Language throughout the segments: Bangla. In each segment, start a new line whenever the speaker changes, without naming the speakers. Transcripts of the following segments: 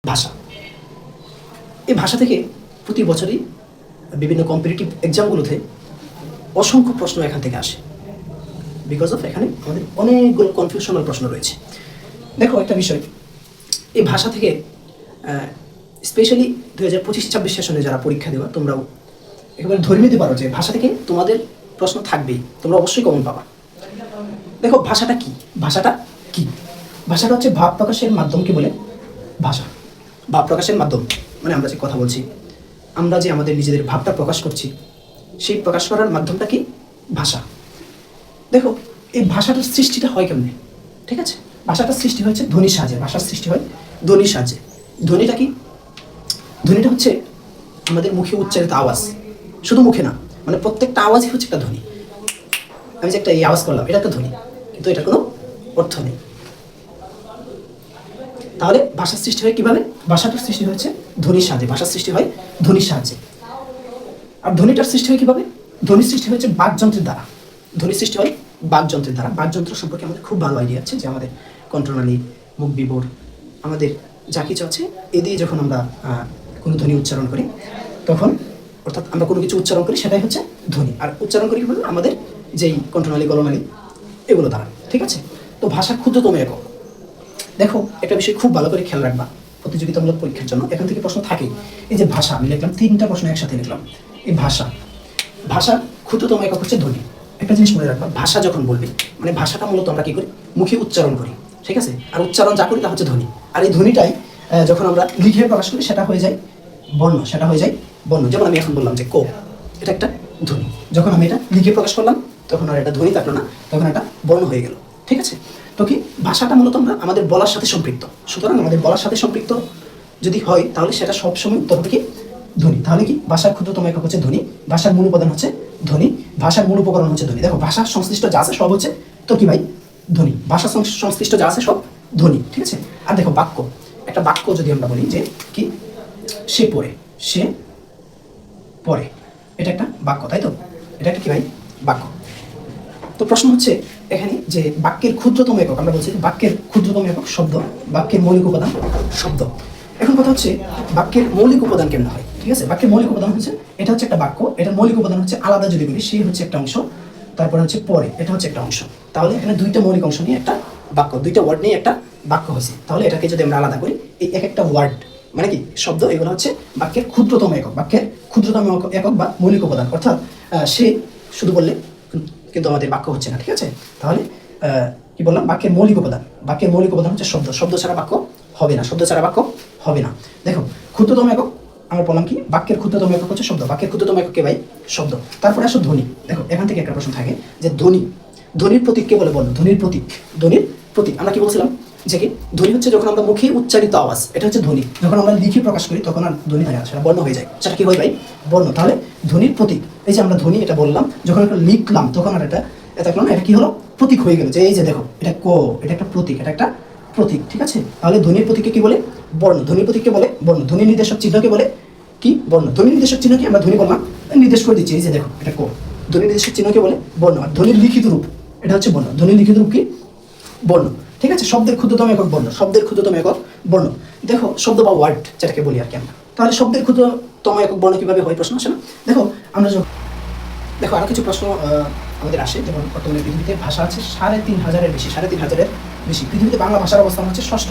ভাষা। এই ভাষা থেকে প্রতি বছরই বিভিন্ন কম্পিটিটিভ এক্সামগুলোতে অসংখ্য প্রশ্ন এখান থেকে আসে, বিকজ অফ এখানে আমাদের অনেকগুলো কনফিউশনাল প্রশ্ন রয়েছে। দেখো একটা বিষয়, এই ভাষা থেকে স্পেশালি 2025-26 সেশনে যারা পরীক্ষা দেওয়া, তোমরাও একেবারে ধরে নিতে পারো যে ভাষা থেকে তোমাদের প্রশ্ন থাকবেই, তোমরা অবশ্যই কমন পাবা। দেখো ভাষাটা কি, ভাষাটা কি? ভাষাটা হচ্ছে ভাব প্রকাশের মাধ্যম। কি বলে? ভাষা ভাব প্রকাশের মাধ্যম, মানে আমরা যে কথা বলছি, আমরা যে আমাদের নিজেদের ভাবটা প্রকাশ করছি, সেই প্রকাশ করার মাধ্যমটা কি? ভাষা। দেখো এই ভাষাটার সৃষ্টিটা হয় কেমনে? ঠিক আছে, ভাষাটার সৃষ্টি হয়েছে ধ্বনির সাহায্যে। ভাষার সৃষ্টি হয় ধ্বনির সাহায্যে। ধ্বনিটা কি? ধ্বনিটা হচ্ছে আমাদের মুখে উচ্চারিত আওয়াজ, শুধু মুখে না, মানে প্রত্যেকটা আওয়াজই হচ্ছে একটা ধ্বনি। আমি যে একটা এই আওয়াজ করলাম, এটা একটা ধ্বনি, কিন্তু এটার কোনো অর্থ নেই। তাহলে ভাষার সৃষ্টি হয় কিভাবে? ভাষাটার সৃষ্টি হয়েছে ধ্বনির সাহায্যে। ভাষার সৃষ্টি হয় ধ্বনির সাহায্যে। আর ধ্বনিটার সৃষ্টি হয় কিভাবে? ধ্বনির সৃষ্টি হয়েছে বাকযন্ত্রের দ্বারা। ধ্বনির সৃষ্টি হয় বাকযন্ত্রের দ্বারা। বাকযন্ত্র সম্পর্কে আমাদের খুব ভালো আইডিয়া আছে, যে আমাদের কণ্ঠনালী, মুখ বিবর, আমাদের যা কিছু আছে, এ দিয়ে যখন আমরা কোনো ধ্বনি উচ্চারণ করি, তখন অর্থাৎ আমরা কোনো কিছু উচ্চারণ করি, সেটাই হচ্ছে ধ্বনি। আর উচ্চারণ করি কীভাবে? আমাদের যেই কণ্ঠনালী, গলনালী, এগুলো দ্বারা। ঠিক আছে, তো ভাষার ক্ষুদ্রতম একক। দেখো একটা বিষয় খুব ভালো করে খেয়াল রাখবা প্রতিযোগিতামূলক পরীক্ষার জন্য, এখান থেকে প্রশ্ন থাকে। এই যে ভাষা, আমি লিখলাম 3টা প্রশ্ন একসাথে লিখলাম। এই ভাষার ক্ষুদ্রতম একক হচ্ছে ধ্বনি। একটা জিনিস মনে রাখবা, ভাষা যখন বলবি, মানে ভাষাটা মূলত আমরা কি করি? মুখে উচ্চারণ করি। ঠিক আছে, আর উচ্চারণ যা করি তা হচ্ছে ধ্বনি। আর এই ধ্বনিটাই যখন আমরা লিখে প্রকাশ করি, সেটা হয়ে যায় বর্ণ। সেটা হয়ে যায় বর্ণ। যেমন আমি এখন বললাম যে কো, এটা একটা ধ্বনি। যখন আমি এটা লিখে প্রকাশ করলাম, তখন আর এটা ধ্বনি থাকলো না, তখন এটা বর্ণ হয়ে গেল। ঠিক আছে, তো কি ভাষাটা মূলত আমরা আমাদের বলার সাথে সম্পৃক্ত। সুতরাং আমাদের বলার সাথে সম্পৃক্ত যদি হয়, তাহলে সেটা সবসময় উত্তর হবে কি? ধ্বনি। তাহলে কি ভাষার ক্ষুদ্রতম একক হচ্ছে ধ্বনি। ভাষার মূল উপাদান হচ্ছে ধ্বনি। ভাষার মূল উপকরণ হচ্ছে ধ্বনি। দেখো ভাষার সংশ্লিষ্ট যা আছে সব হচ্ছে তো কি ভাই? ধ্বনি। ভাষার সংশ্লিষ্ট যা আছে সব ধ্বনি। ঠিক আছে, আর দেখো বাক্য, একটা বাক্য যদি আমরা বলি যে কি, সে পড়ে, সে পড়ে, এটা একটা বাক্য, তাই তো? এটা একটা কি ভাই? বাক্য। তো প্রশ্ন হচ্ছে এখানে যে বাক্যের ক্ষুদ্রতম একক, আমরা বলছি বাক্যের ক্ষুদ্রতম একক শব্দ, বাক্যের মৌলিক উপাদান শব্দ। এখন কথা হচ্ছে বাক্যের মৌলিক উপাদান কেমন হয়? ঠিক আছে, বাক্যের মৌলিক উপাদান হচ্ছে, এটা হচ্ছে একটা বাক্য, এটার মৌলিক উপাদান হচ্ছে আলাদা যদি বলি, সেই হচ্ছে একটা অংশ, তারপরে হচ্ছে পরে, এটা হচ্ছে একটা অংশ। তাহলে এখানে 2টা মৌলিক অংশ নিয়ে একটা বাক্য, 2টা ওয়ার্ড নিয়ে একটা বাক্য হয়েছে। তাহলে এটাকে যদি আমরা আলাদা করি, এই এক একটা ওয়ার্ড মানে কি শব্দ, এগুলো হচ্ছে বাক্যের ক্ষুদ্রতম একক। বাক্যের ক্ষুদ্রতম একক বা মৌলিক উপাদান। অর্থাৎ সে শুধু বললে কিন্তু আমাদের বাক্য হচ্ছে না। ঠিক আছে, তাহলে কি বললাম? বাক্যের মৌলিক উপাদান। বাক্যের মৌলিক উপাদান হচ্ছে শব্দ। শব্দ ছাড়া বাক্য হবে না। শব্দ ছাড়া বাক্য হবে না। দেখো ক্ষুদ্রতম একক আমরা বললাম কি? বাক্যের ক্ষুদ্রতম একক হচ্ছে শব্দ। বাক্যের ক্ষুদ্রতম একক কে ভাই? শব্দ। তারপরে আসো ধ্বনি। দেখো এখান থেকে একটা প্রশ্ন থাকে যে ধ্বনি, ধ্বনির প্রতীক কে বলে? বর্ণ। ধ্বনির প্রতীক, ধ্বনির প্রতীক আমরা কি বলছিলাম? যে কি ধ্বনি হচ্ছে যখন আমরা মুখে উচ্চারিত আওয়াজ, এটা হচ্ছে ধ্বনি। যখন আমরা লিখে প্রকাশ করি, তখন আর ধ্বনি থাকে না, সেটা বর্ণ হয়ে যায়। সেটা কি হয় ভাই? বর্ণ। তাহলে ধ্বনির প্রতীক, এই যে আমরা ধ্বনি এটা বললাম, যখন একটা লিখলাম, তখন আর এটা এটা কি হলো? প্রতীক হয়ে গেল। যে এই যে দেখো এটা কো, এটা একটা প্রতীক, এটা একটা প্রতীক। ঠিক আছে, তাহলে ধ্বনির প্রতীককে কি বলে? বর্ণ। ধ্বনির প্রতীককে বলে বর্ণ। ধ্বনি নির্দেশক চিহ্নকে বলে কি? বর্ণ। ধ্বনি নির্দেশক চিহ্নকে আমরা ধ্বনি বললাম, নির্দেশ করে দিচ্ছি, এই যে দেখো এটা কো। ধ্বনি নির্দেশক চিহ্নকে বলে বর্ণ। আর ধ্বনির লিখিত রূপ, এটা হচ্ছে বর্ণ। ধ্বনির লিখিত রূপ কি? বর্ণ। ঠিক আছে, শব্দের ক্ষুদ্রতম একক বর্ণ। শব্দের ক্ষুদ্রতম একক বর্ণ। দেখো শব্দ বা ওয়ার্ড যেটাকে বলি আর কি আমরা, তাহলে শব্দের ক্ষুদ্রতম একক বর্ণ কিভাবে হয়? প্রশ্ন আসে না? দেখো আমরা দেখো আরো কিছু প্রশ্ন আমাদের আসে। যেমন বর্তমানে পৃথিবীতে ভাষা আছে 3,500-এর বেশি। 3,500-এর বেশি। পৃথিবীতে বাংলা ভাষার অবস্থান হচ্ছে ষষ্ঠ।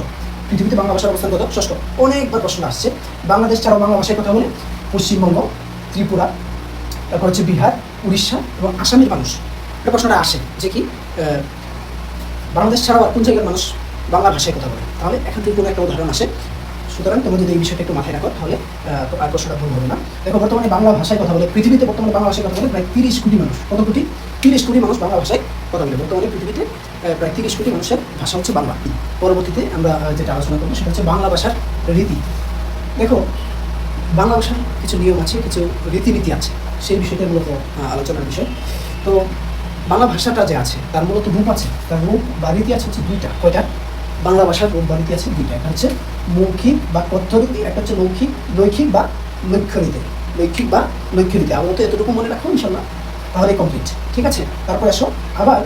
পৃথিবীতে বাংলা ভাষার অবস্থান কত? ষষ্ঠ। অনেকবার প্রশ্ন আসছে বাংলাদেশ ছাড়াও বাংলা ভাষায় কথা বলে পশ্চিমবঙ্গ, ত্রিপুরা, তারপর হচ্ছে বিহার, উড়িষ্যা এবং আসামের মানুষ। এটা প্রশ্নটা আসে যে কি বাংলাদেশ ছাড়াও কোন জায়গার মানুষ বাংলা ভাষায় কথা বলে। তাহলে এখান থেকে কোনো একটা উদাহরণ আসে। সুতরাং তোমরা যদি এই বিষয়টা একটু মাথায় রাখো, তাহলে আর প্রশ্নটা ভুল হবে না। দেখো বর্তমানে বাংলা ভাষায় কথা বলে, পৃথিবীতে বর্তমানে বাংলা ভাষায় কথা বলে প্রায় 30 কোটি মানুষ। কত কোটি? 30 কোটি মানুষ বাংলা ভাষায় কথা বলে। বর্তমানে পৃথিবীতে প্রায় 30 কোটি মানুষের ভাষা হচ্ছে বাংলা। পরবর্তীতে আমরা যেটা আলোচনা করবো সেটা হচ্ছে বাংলা ভাষার রীতি। দেখো বাংলা ভাষার কিছু নিয়ম আছে, কিছু রীতিনীতি আছে, সেই বিষয়টা মূলত আলোচনার বিষয়। তো বাংলা ভাষাটা যে আছে তার মূলত রূপ আছে, তার রূপ বা রীতি আছে হচ্ছে 2টা। কয়টা? বাংলা ভাষার রূপ বা রীতি আছে 2টা। একটা হচ্ছে মৌখিক বা কথ্য রীতি, একটা হচ্ছে লৈখিক বা লক্ষ্য রীতি। লৈখিক বা লক্ষ্য রীতি। আপাতত এতটুকু মনে রাখো, ইনশাল্লাহ তাহলে কমপ্লিট, ঠিক আছে। তারপর আসো আবার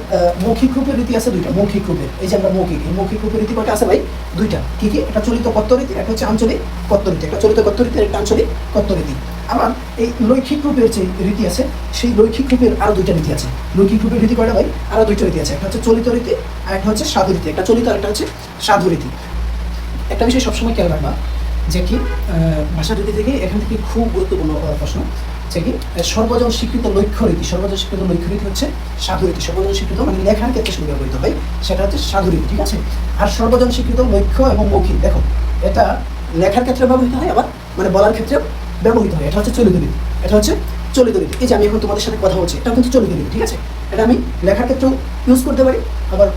মৌখিক রূপের রীতি আছে দুইটা, মৌখিক রূপের, এই যে আমরা মৌখিক, এই মৌখিক রূপের রীতি কয়টা আছে ভাই? দুইটা। কি কি? একটা চলিত কথ্য রীতি, একটা হচ্ছে আঞ্চলিক কথ্য রীতি, একটা চলিত কথ্য রীতি, একটা আঞ্চলিক কথ্য রীতি। আবার এই লৈখিক রূপের যে রীতি আছে, সেই লৈখিক রূপের আরো দুইটা রীতি আছে। লৈখিক রূপের রীতি কয়টা ভাই? আরো দুইটা রীতি আছে, একটা হচ্ছে চলিত রীতি আর একটা হচ্ছে সাধু রীতি। একটা চলিত আর একটা হচ্ছে সাধু রীতি। একটা বিষয় সবসময় খেয়াল রাখবা যে কি ভাষা রীতি থেকে এখান থেকে খুব গুরুত্বপূর্ণ প্রশ্ন, যে কি সর্বজন স্বীকৃত লক্ষ্য রীতি। সর্বজন স্বীকৃত লক্ষ্য রীতি হচ্ছে সাধু রীতি। সর্বজন স্বীকৃত মানে লেখার ক্ষেত্রে শুরু ব্যবহৃত হয়, সেটা হচ্ছে সাধু রীতি, ঠিক আছে। আর সর্বজন স্বীকৃত লক্ষ্য এবং মৌখিক, দেখো এটা লেখার ক্ষেত্রে ব্যবহৃত হয়, আবার মানে বলার ক্ষেত্রে ব্যবহৃত হয়। এটা হচ্ছে চলিত রীতি, এটা হচ্ছে চলিত রীতি। এই যে আমি এখন তোমাদের সাথে কথা বলছি, এটা কিন্তু চলিত রীতি, ঠিক আছে। এটা আমি লেখার ক্ষেত্রেও ইউজ করতে পারি, আবার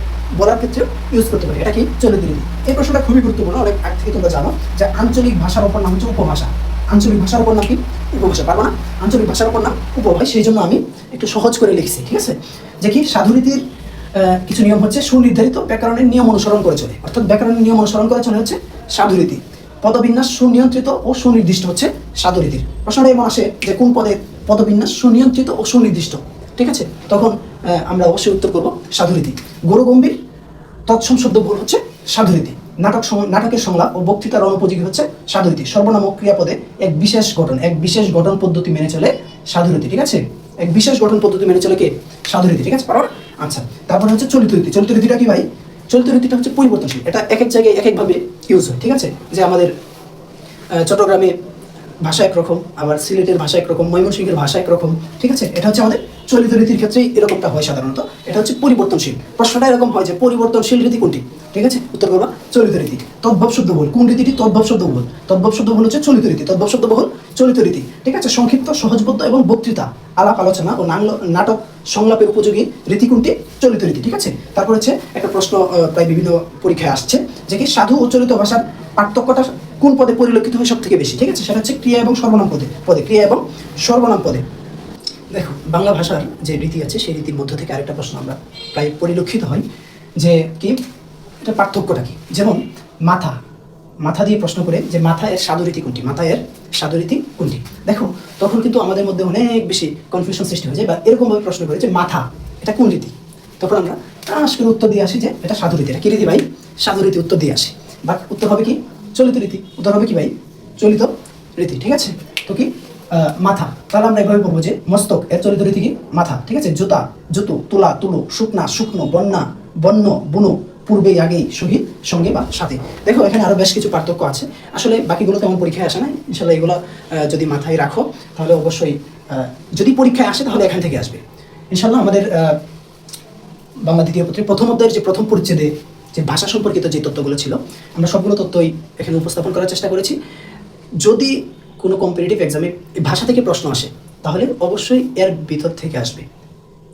বলার ক্ষেত্রেও ইউজ করতে পারি। এটা কি? চলিত রীতি। এই প্রশ্নটা খুবই গুরুত্বপূর্ণ, অনেক আগ থেকে তোমরা জানো যে আঞ্চলিক ভাষার অপর নাম হচ্ছে উপভাষা। আঞ্চলিক ভাষার অপর নাম কি? উপভাষা। পারবো না? আঞ্চলিক ভাষার অপর নাম উপভাষা। সেই জন্য আমি একটু সহজ করে লিখছি, ঠিক আছে। যে কি সাধুরীতির কিছু নিয়ম হচ্ছে সুনির্ধারিত ব্যাকরণের নিয়ম অনুসরণ করে চলে, অর্থাৎ ব্যাকরণের নিয়ম অনুসরণ করে চলে হচ্ছে সাধুরীতি। পদবিন্যাস সুনিয়ন্ত্রিত ও সুনির্দিষ্ট হচ্ছে সাধুরীতির। প্রশ্নটা এমন আসে যে কোন পদের পদবিন্যাস সুনিয়ন্ত্রিত ও সুনির্দিষ্ট, ঠিক আছে, তখন আমরা অবশ্যই উত্তর করবো সাধুরীতি। গৌরগম্ভীর তৎসম শব্দবহুল হচ্ছে সাধুরীতি। নাটকের সংলাপ ও বক্তৃতার অনুপযোগী হচ্ছে সাধুরীতি। সর্বনাম ও ক্রিয়াপদে এক বিশেষ গঠন পদ্ধতি মেনে চলে সাধুরীতি, ঠিক আছে। এক বিশেষ গঠন পদ্ধতি মেনে চলে কে? সাধুরীতি, ঠিক আছে। পারো? আচ্ছা, তারপরে হচ্ছে চলিত রীতি। চলিত রীতিটা কি ভাই? চলিত রীতিটা হচ্ছে পরিবর্তনশীল। এটা এক এক জায়গায় এক একভাবে ইউজ হয়, ঠিক আছে। যে আমাদের চট্টগ্রামে ভাষা একরকম, আবার সিলেটের ভাষা একরকম, ময়মনসিংহের ভাষা একরকম, ঠিক আছে। এটা হচ্ছে আমাদের চলিত রীতির ক্ষেত্রেই এরকমটা হয় সাধারণত। এটা হচ্ছে পরিবর্তনশীল। প্রশ্নটা এরকম হয় যে পরিবর্তনশীল রীতি কোনটি, ঠিক আছে। উত্তর করবা চলিত রীতি। তদ্ভব শব্দবহুল কোন রীতিটি? তদ্ভব শব্দবহুল। তদ্ভব শব্দবহুল হচ্ছে চলিত রীতি। তদ্ভব শব্দবহুল চলিত রীতি, ঠিক আছে। সংক্ষিপ্ত, সহজবোধ্য এবং বক্তৃতা, আলাপ আলোচনা ও নাটক সংলাপের উপযোগী রীতি কোনটি? চলিত রীতি, ঠিক আছে। তারপর হচ্ছে একটা প্রশ্ন প্রায় বিভিন্ন পরীক্ষায় আসছে যে কি সাধু ও চলিত ভাষার পার্থক্যটা কোন পদে পরিলক্ষিত হয় সব থেকে বেশি, ঠিক আছে। সেটা হচ্ছে ক্রিয়া এবং সর্বনাম পদে ক্রিয়া এবং সর্বনাম পদে। দেখো বাংলা ভাষার যে রীতি আছে সেই রীতির মধ্য থেকে আরেকটা প্রশ্ন আমরা প্রায় পরিলক্ষিত হয় যে কি এটা পার্থক্যটা কি। যেমন মাথা দিয়ে প্রশ্ন করে যে মাথা এর সাধুরীতি কোনটি, মাথা এর সাধুরীতি কোনটি। দেখো তখন কিন্তু আমাদের মধ্যে অনেক বেশি কনফিউশন সৃষ্টি হয়ে যায়, বা এরকমভাবে প্রশ্ন করে যে মাথা এটা কোন রীতি, তখন আমরা টাস করে উত্তর দিয়ে আসি যে এটা সাধুরীতি। এটা কি রীতি ভাই? সাধুরীতি উত্তর দিয়ে আসি। বা উত্তর হবে কি? চলিত রীতি। উত্তর হবে কি ভাই? চলিত রীতি, ঠিক আছে। তো কি মাথা, তাহলে আমরা এভাবে বলবো যে মস্তক এর চলিত রীতি কি? মাথা, ঠিক আছে। জুতো, তুলো, শুকনো, বন্য, বুনো, পূর্বেই, আগেই, সহিত, সঙ্গে বা সাথে। দেখো এখানে আরো বেশ কিছু পার্থক্য আছে, আসলে বাকিগুলো তেমন পরীক্ষায় আসে না। ইনশাল্লাহ এগুলো যদি মাথায় রাখো তাহলে অবশ্যই যদি পরীক্ষায় আসে তাহলে এখান থেকে আসবে ইনশাল্লাহ। আমাদের বাংলা দ্বিতীয় পত্রে প্রথম অধ্যায়ের যে প্রথম পরিচ্ছেদে যে ভাষা সম্পর্কিত যে তথ্যগুলো ছিল, আমরা সবগুলো তথ্যই এখানে উপস্থাপন করার চেষ্টা করেছি। যদি কোনো কম্পিটিটিভ এক্সামে ভাষা থেকে প্রশ্ন আসে তাহলে অবশ্যই এর ভিতর থেকে আসবে,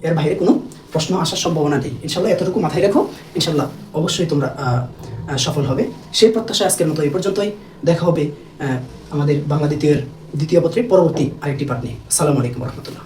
এর বাইরে কোনো প্রশ্ন আসার সম্ভাবনা নেই ইনশাল্লাহ। এতটুকু মাথায় রেখো, ইনশাল্লাহ অবশ্যই তোমরা সফল হবে। সেই প্রত্যাশা আজকের মতো এই পর্যন্তই। দেখা হবে আমাদের বাংলা দ্বিতীয় পত্রের পরবর্তী আরেকটি পাঠ নিয়ে। আসসালামু আলাইকুম রহমতুল্লাহ।